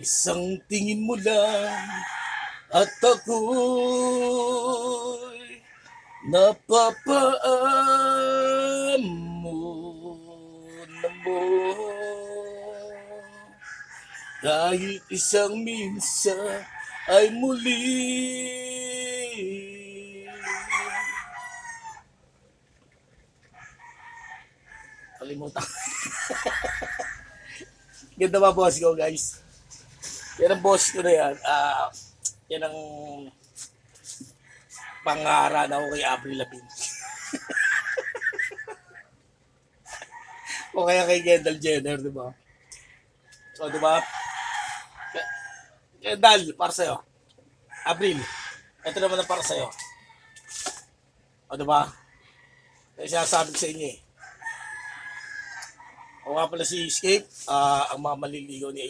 Isang tingin mo lang at ako'y napapaamon mo. Kahit isang minsan ay muli. Kalimutan. Ganda ba boss ko guys? Yan ang boss ko na yan. Yan ang pangarana ko kay Avril Lavigne. O kaya kay Kendall Jenner, di ba? So, di ba? Kendall, para sa'yo. Avril, ito naman ang para sa'yo. O, di ba? Kaya sinasabi ko sa inyo eh. O nga pala si Escape, ang mga maliligaw ni